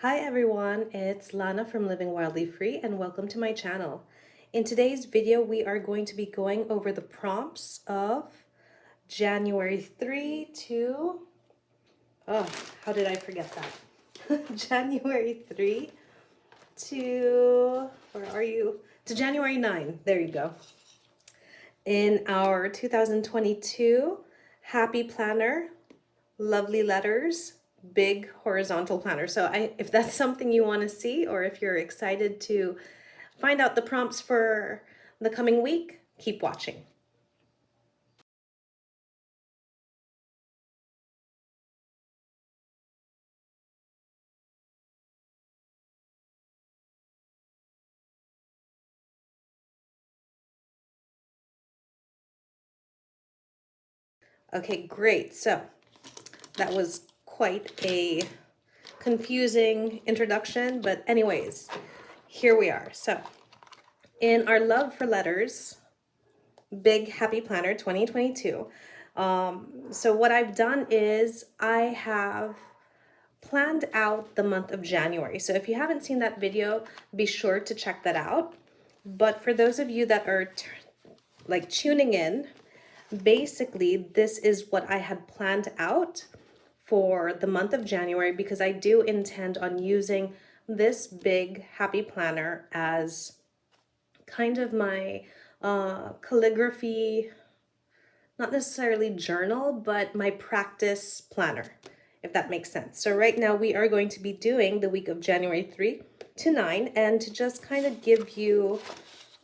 Hi everyone, it's Lana from Living Wildly Free and welcome to my channel. In today's video, we are going to be going over the prompts of January 3 to, how did I forget that? January 3 to, where are you? To January 9, there you go. In our 2022 Happy Planner, Lovely Letters, big horizontal planner. So if that's something you want to see, or if you're excited to find out the prompts for the coming week, keep watching. Okay, great. So that was quite a confusing introduction, but anyways, here we are. So in our Love for Letters, Big Happy Planner 2022, so what I've done is I have planned out the month of January. So if you haven't seen that video, be sure to check that out. But for those of you that are tuning in, basically this is what I had planned out for the month of January, because I do intend on using this big happy planner as kind of my calligraphy, not necessarily journal, but my practice planner, if that makes sense. So right now we are going to be doing the week of January 3 to 9, and to just kind of give you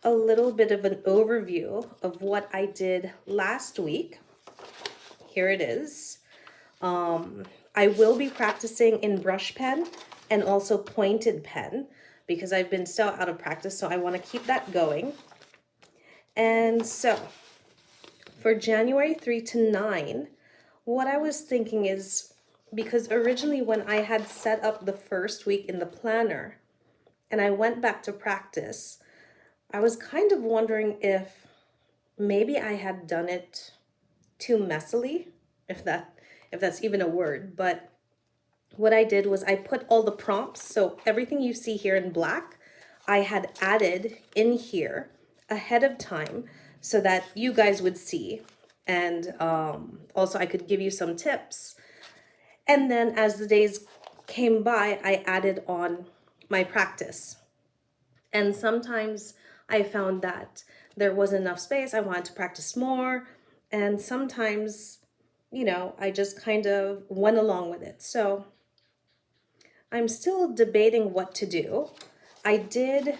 a little bit of an overview of what I did last week. Here it is. I will be practicing in brush pen and also pointed pen because I've been so out of practice, so I want to keep that going. And so for January 3 to 9, what I was thinking is, because originally when I had set up the first week in the planner and I went back to practice, I was kind of wondering if maybe I had done it too messily, if that's even a word. But what I did was I put all the prompts, so everything you see here in black, I had added in here ahead of time so that you guys would see, and also I could give you some tips. And then as the days came by, I added on my practice. And sometimes I found that there wasn't enough space. I wanted to practice more. And sometimes, I just kind of went along with it. So I'm still debating what to do. I did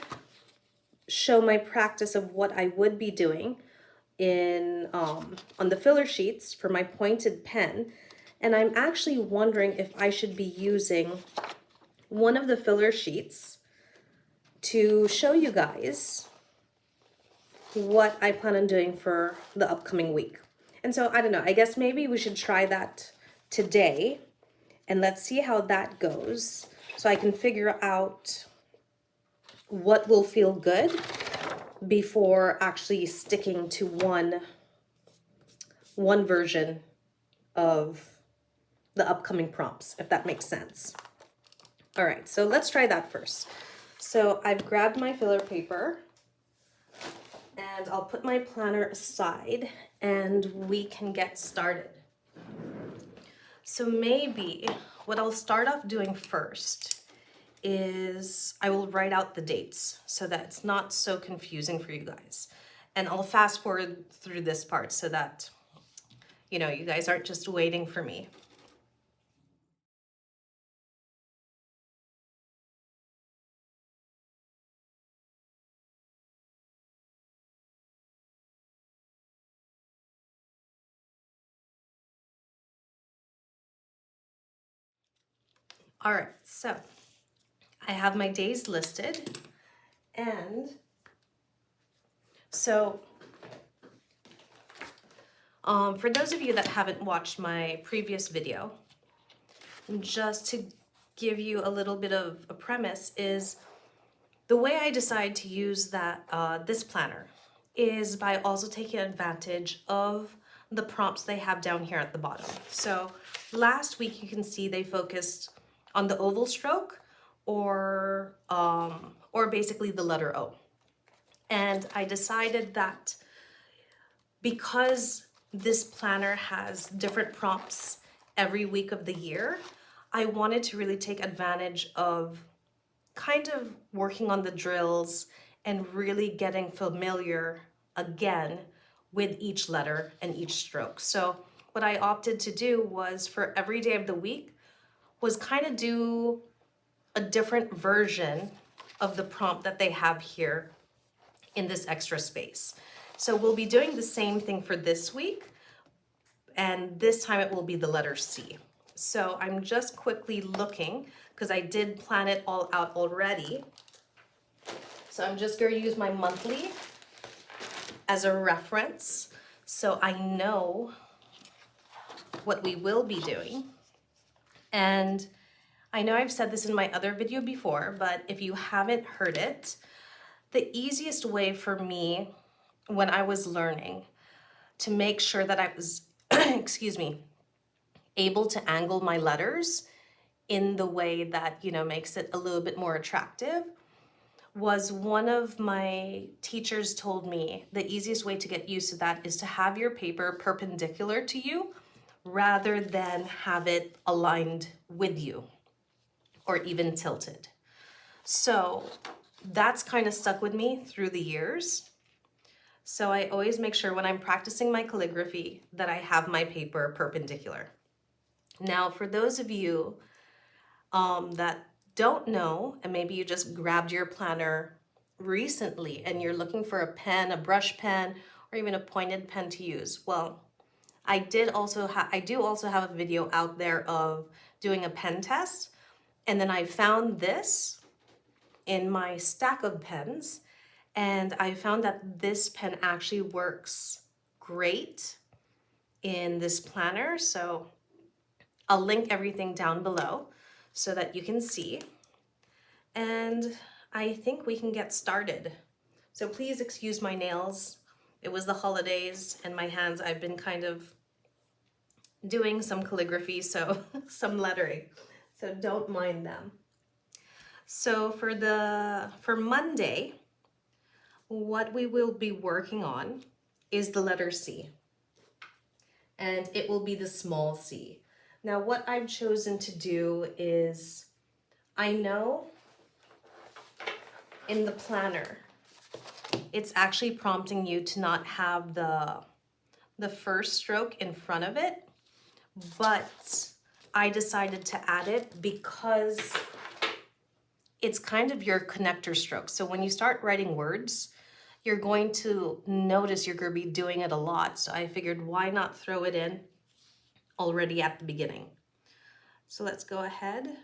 show my practice of what I would be doing in on the filler sheets for my pointed pen. And I'm actually wondering if I should be using one of the filler sheets to show you guys what I plan on doing for the upcoming week. And so I don't know, I guess maybe we should try that today and let's see how that goes so I can figure out what will feel good before actually sticking to one version of the upcoming prompts, if that makes sense. All right, so let's try that first. So I've grabbed my filler paper and I'll put my planner aside and we can get started. So maybe what I'll start off doing first is I will write out the dates so that it's not so confusing for you guys. And I'll fast forward through this part so that, you guys aren't just waiting for me. All right, so I have my days listed, and so for those of you that haven't watched my previous video, just to give you a little bit of a premise, is the way I decide to use this planner is by also taking advantage of the prompts they have down here at the bottom. So last week you can see they focused on the oval stroke, or basically the letter O. And I decided that because this planner has different prompts every week of the year, I wanted to really take advantage of kind of working on the drills and really getting familiar again with each letter and each stroke. So what I opted to do was for every day of the week was kind of do a different version of the prompt that they have here in this extra space. So we'll be doing the same thing for this week, and this time it will be the letter C. So I'm just quickly looking because I did plan it all out already. So I'm just going to use my monthly as a reference so I know what we will be doing. And I know I've said this in my other video before, but if you haven't heard it, the easiest way for me when I was learning to make sure that I was, excuse me, able to angle my letters in the way that, you know, makes it a little bit more attractive was one of my teachers told me the easiest way to get used to that is to have your paper perpendicular to you rather than have it aligned with you or even tilted. So that's kind of stuck with me through the years. So I always make sure when I'm practicing my calligraphy that I have my paper perpendicular. Now, for those of you that don't know, and maybe you just grabbed your planner recently and you're looking for a pen, a brush pen, or even a pointed pen to use, well, I do also have a video out there of doing a pen test, and then I found this in my stack of pens, and I found that this pen actually works great in this planner. So I'll link everything down below so that you can see. And I think we can get started. So please excuse my nails. It was the holidays and my hands, I've been kind of doing some calligraphy, so some lettering. So don't mind them. So for Monday, what we will be working on is the letter C. And it will be the small c. Now what I've chosen to do is, I know in the planner, it's actually prompting you to not have the first stroke in front of it, but I decided to add it because it's kind of your connector stroke. So when you start writing words, you're going to notice you're going to be doing it a lot. So I figured, why not throw it in already at the beginning? So let's go ahead.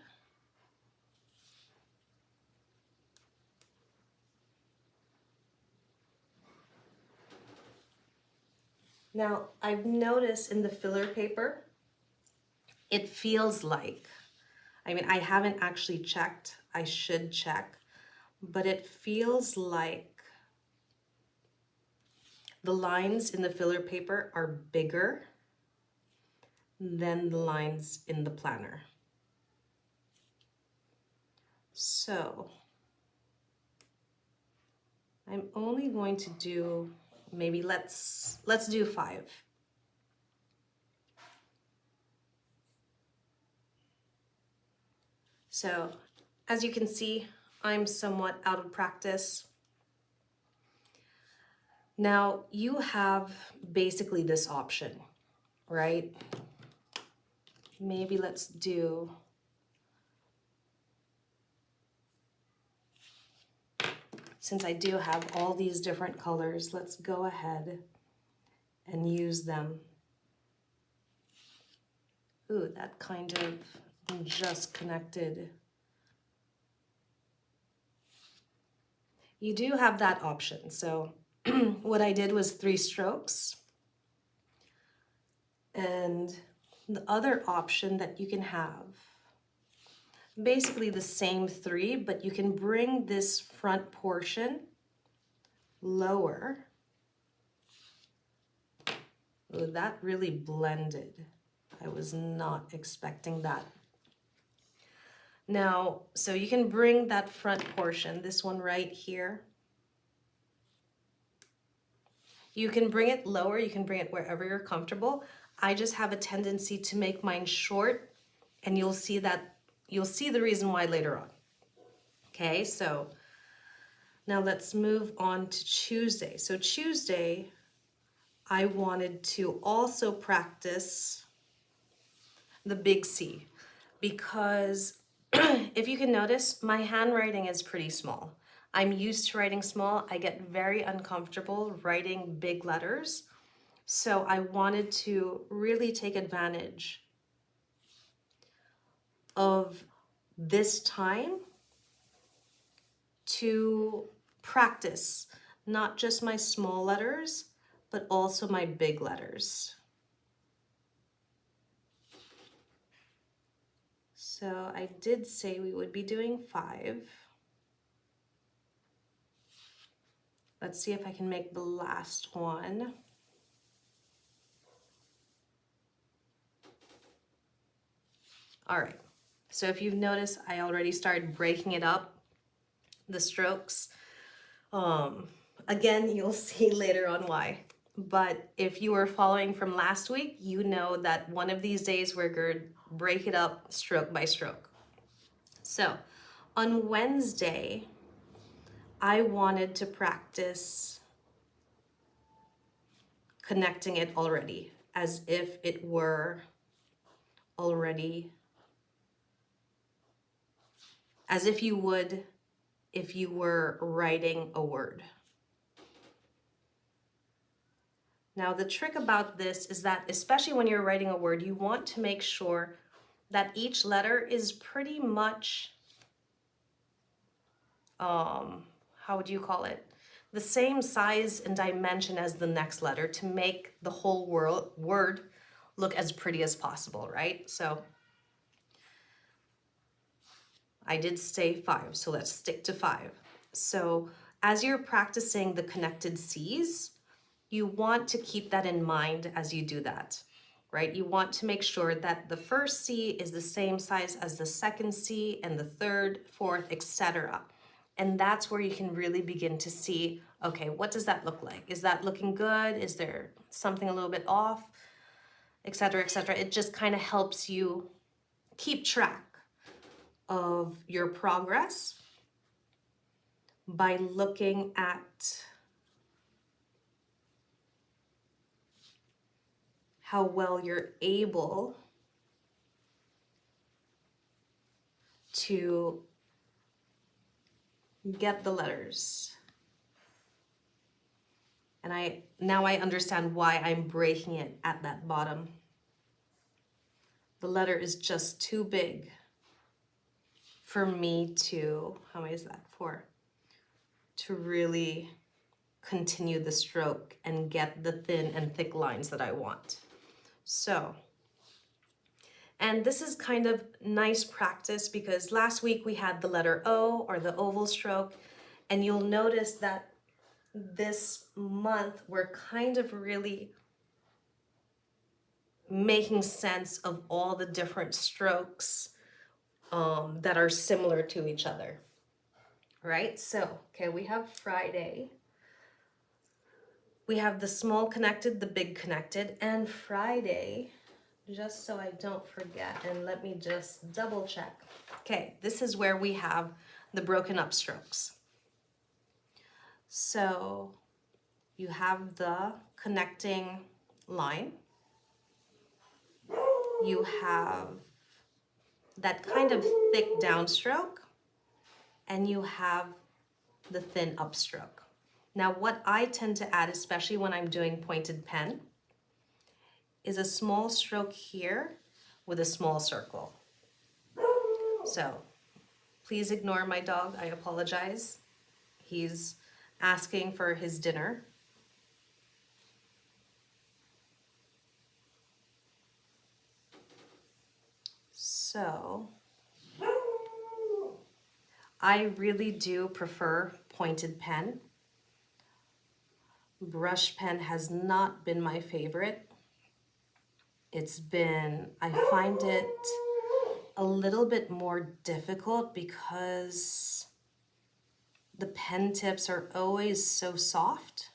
Now, I've noticed in the filler paper, it feels like, I mean, I haven't actually checked, I should check, but it feels like the lines in the filler paper are bigger than the lines in the planner. So I'm only going to do, maybe let's do 5. So as you can see, I'm somewhat out of practice. Now you have basically this option, right? Maybe let's do, since I do have all these different colors, let's go ahead and use them. Ooh, that kind of just connected. You do have that option. So what I did was 3 strokes. And the other option that you can have, basically the same 3, but you can bring this front portion lower. Ooh, that really blended. I was not expecting that. Now, so you can bring that front portion, this one right here. You can bring it lower, you can bring it wherever you're comfortable. I just have a tendency to make mine short, and you'll see the reason why later on. Okay, so now let's move on to Tuesday. So Tuesday, I wanted to also practice the big C, because if you can notice, my handwriting is pretty small. I'm used to writing small. I get very uncomfortable writing big letters. So I wanted to really take advantage of this time to practice not just my small letters, but also my big letters. So I did say we would be doing 5. Let's see if I can make the last one. All right, so if you've noticed, I already started breaking it up, the strokes. Again, you'll see later on why. But if you were following from last week, you know that one of these days we're going to break it up stroke by stroke. So on Wednesday, I wanted to practice connecting it already, as if it were already, as if you would if you were writing a word. Now, the trick about this is that, especially when you're writing a word, you want to make sure that each letter is pretty much, how would you call it? The same size and dimension as the next letter to make the whole word look as pretty as possible, right? So I did say 5, so let's stick to 5. So as you're practicing the connected C's, you want to keep that in mind as you do that, right? You want to make sure that the first C is the same size as the second C and the third, fourth, etc. And that's where you can really begin to see, okay, what does that look like? Is that looking good? Is there something a little bit off? Etc., etc. It just kind of helps you keep track of your progress by looking at how well you're able to get the letters. And now I understand why I'm breaking it at that bottom. The letter is just too big for me to, how many is that for? To really continue the stroke and get the thin and thick lines that I want. So, and this is kind of nice practice because last week we had the letter O, or the oval stroke, and you'll notice that this month we're kind of really making sense of all the different strokes that are similar to each other, right? So, okay, we have Friday. We have the small connected, the big connected, and Friday, just so I don't forget, and let me just double check. Okay, this is where we have the broken up strokes. So you have the connecting line. You have that kind of thick downstroke, and you have the thin upstroke. Now, what I tend to add, especially when I'm doing pointed pen, is a small stroke here with a small circle. So please ignore my dog, I apologize. He's asking for his dinner. So I really do prefer pointed pen. Brush pen has not been my favorite. I find it a little bit more difficult because the pen tips are always so soft.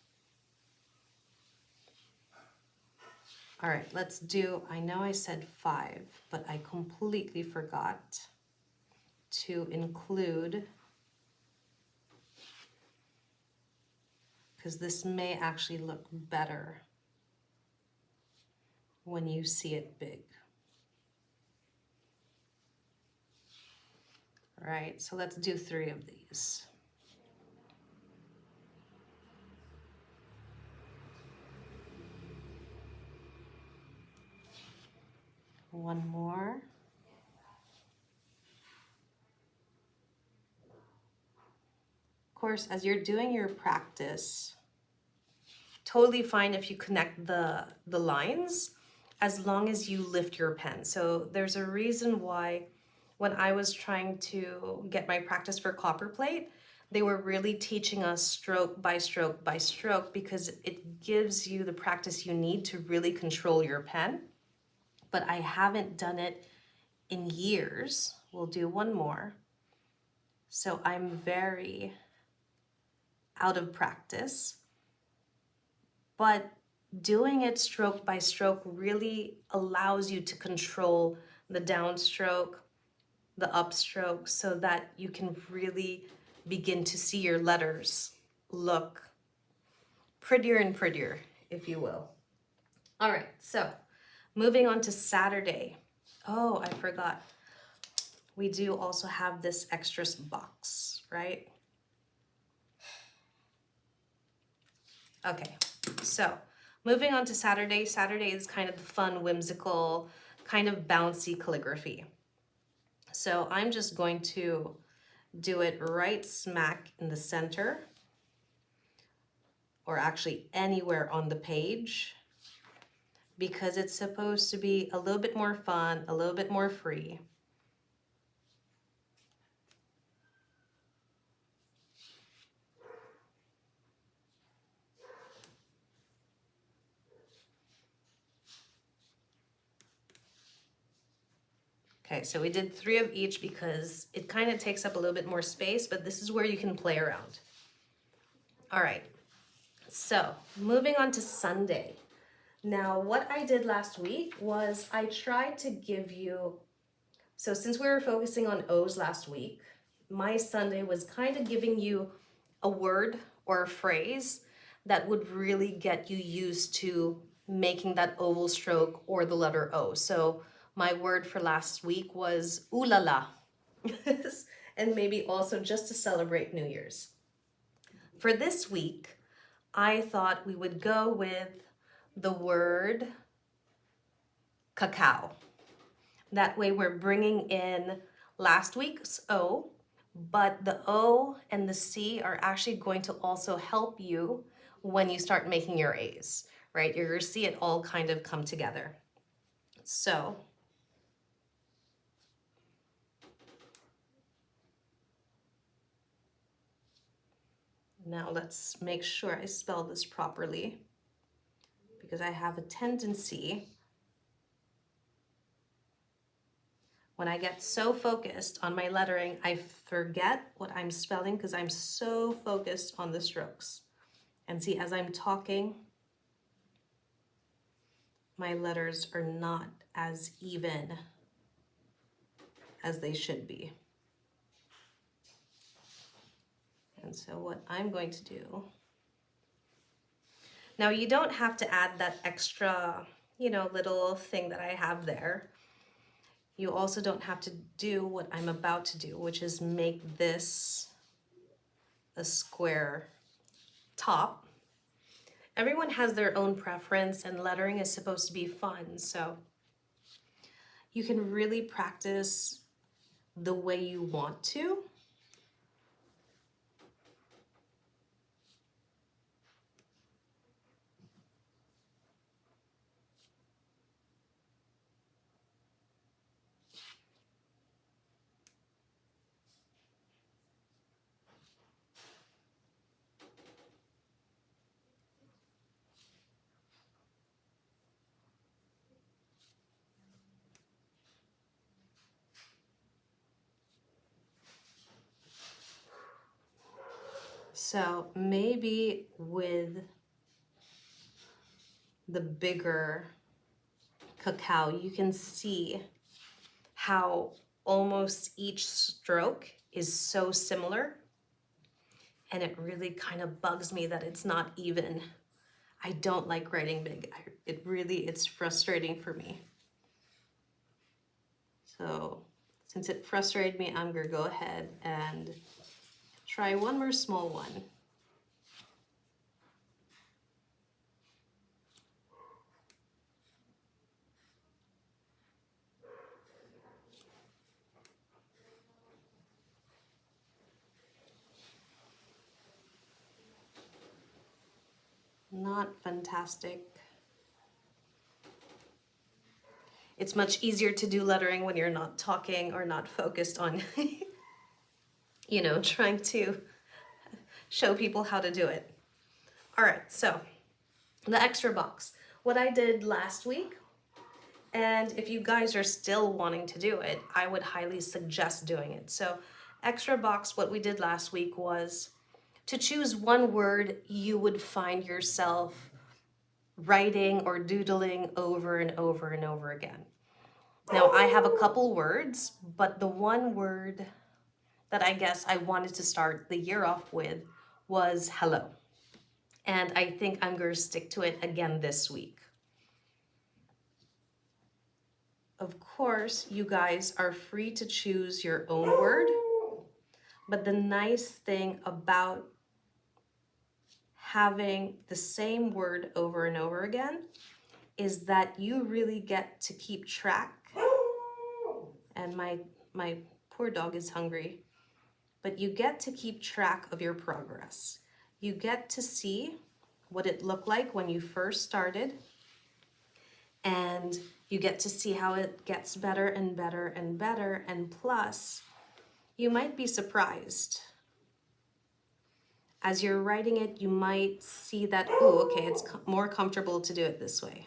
All right, let's do, I know I said 5, but I completely forgot to include, because this may actually look better when you see it big. All right, so let's do 3 of these. One more. Of course, as you're doing your practice, totally fine if you connect the lines as long as you lift your pen. So there's a reason why when I was trying to get my practice for copperplate, they were really teaching us stroke by stroke by stroke because it gives you the practice you need to really control your pen. But I haven't done it in years. We'll do one more. So I'm very out of practice. But doing it stroke by stroke really allows you to control the downstroke, the upstroke, so that you can really begin to see your letters look prettier and prettier, if you will. All right, so moving on to Saturday. Oh, I forgot. We do also have this extras box, right? Okay, so moving on to Saturday. Saturday is kind of the fun, whimsical, kind of bouncy calligraphy. So I'm just going to do it right smack in the center, or actually anywhere on the page, because it's supposed to be a little bit more fun, a little bit more free. Okay, so we did 3 of each because it kind of takes up a little bit more space, but this is where you can play around. All right, so moving on to Sunday. Now, what I did last week was I tried to give you, so since we were focusing on O's last week, my Sunday was kind of giving you a word or a phrase that would really get you used to making that oval stroke or the letter O. So my word for last week was ooh la la, and maybe also just to celebrate New Year's. For this week, I thought we would go with the word cacao. That way we're bringing in last week's O, but the O and the C are actually going to also help you when you start making your A's, right? You're going to see it all kind of come together. So now let's make sure I spell this properly, because I have a tendency when I get so focused on my lettering, I forget what I'm spelling because I'm so focused on the strokes. And see, as I'm talking, my letters are not as even as they should be. And so what I'm going to do, now you don't have to add that extra, little thing that I have there. You also don't have to do what I'm about to do, which is make this a square top. Everyone has their own preference, and lettering is supposed to be fun, so you can really practice the way you want to. So maybe with the bigger cacao, you can see how almost each stroke is so similar. And it really kind of bugs me that it's not even. I don't like writing big. It's frustrating for me. So since it frustrated me, I'm gonna go ahead and try one more small one. Not fantastic. It's much easier to do lettering when you're not talking or not focused on, trying to show people how to do it. All right, so the extra box. What I did last week, and if you guys are still wanting to do it, I would highly suggest doing it. So extra box, what we did last week was to choose one word you would find yourself writing or doodling over and over and over again. Now I have a couple words, but the one word that I guess I wanted to start the year off with was hello. And I think I'm going to stick to it again this week. Of course, you guys are free to choose your own word, but the nice thing about having the same word over and over again is that you really get to keep track. And my poor dog is hungry, but you get to keep track of your progress. You get to see what it looked like when you first started, and you get to see how it gets better and better and better. And plus, you might be surprised. As you're writing it, you might see that, oh, okay, it's more comfortable to do it this way.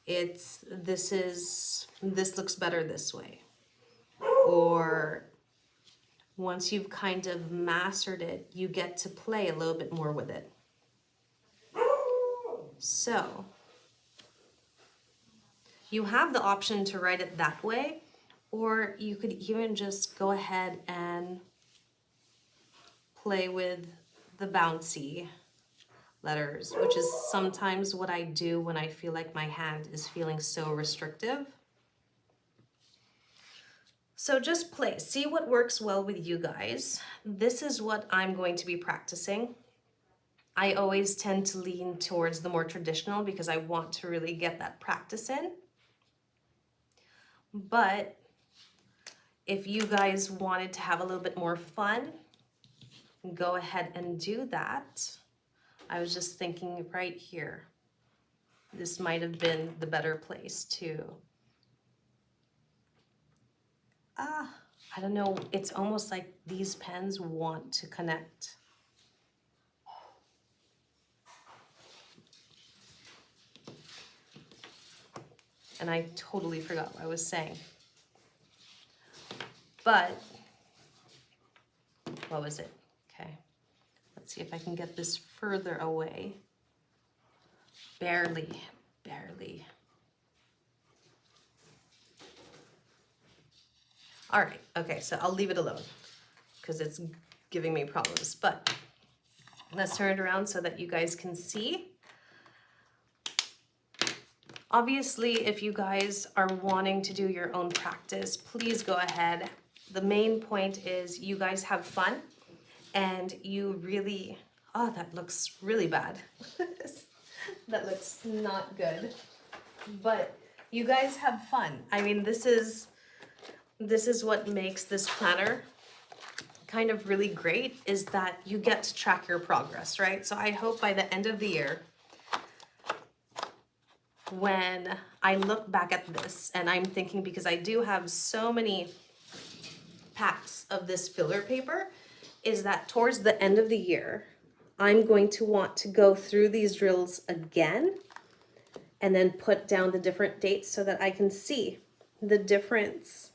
This looks better this way. Or once you've kind of mastered it, you get to play a little bit more with it. So you have the option to write it that way, or you could even just go ahead and play with the bouncy letters, which is sometimes what I do when I feel like my hand is feeling so restrictive. So just play, see what works well with you guys. This is what I'm going to be practicing. I always tend to lean towards the more traditional because I want to really get that practice in. But if you guys wanted to have a little bit more fun, go ahead and do that. I was just thinking right here, this might have been the better place to, I don't know, it's almost like these pens want to connect. And I totally forgot what I was saying. But, what was it? Okay, let's see if I can get this further away. Barely. All right, okay, so I'll leave it alone because it's giving me problems. But let's turn it around so that you guys can see. Obviously, if you guys are wanting to do your own practice, please go ahead. The main point is you guys have fun and you really, oh, that looks really bad. That looks not good. But you guys have fun. I mean, this is what makes this planner kind of really great, is that you get to track your progress, right? So I hope by the end of the year, when I look back at this and I'm thinking, because I do have so many packs of this filler paper, is that towards the end of the year, I'm going to want to go through these drills again and then put down the different dates so that I can see the difference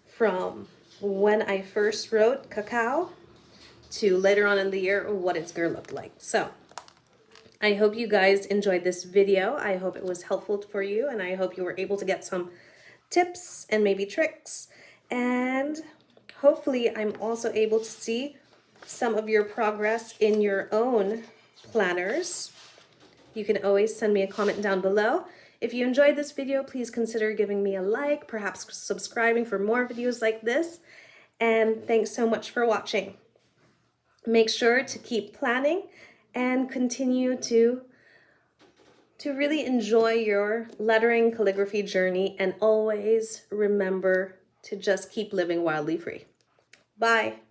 from when I first wrote cacao to later on in the year what it's gonna look like. So I hope you guys enjoyed this video. I hope it was helpful for you, and I hope you were able to get some tips and maybe tricks. And hopefully I'm also able to see some of your progress in your own planners. You can always send me a comment down below. If you enjoyed this video, please consider giving me a like, perhaps subscribing for more videos like this. And thanks so much for watching. Make sure to keep planning and continue to really enjoy your lettering calligraphy journey, and always remember to just keep living wildly free. Bye.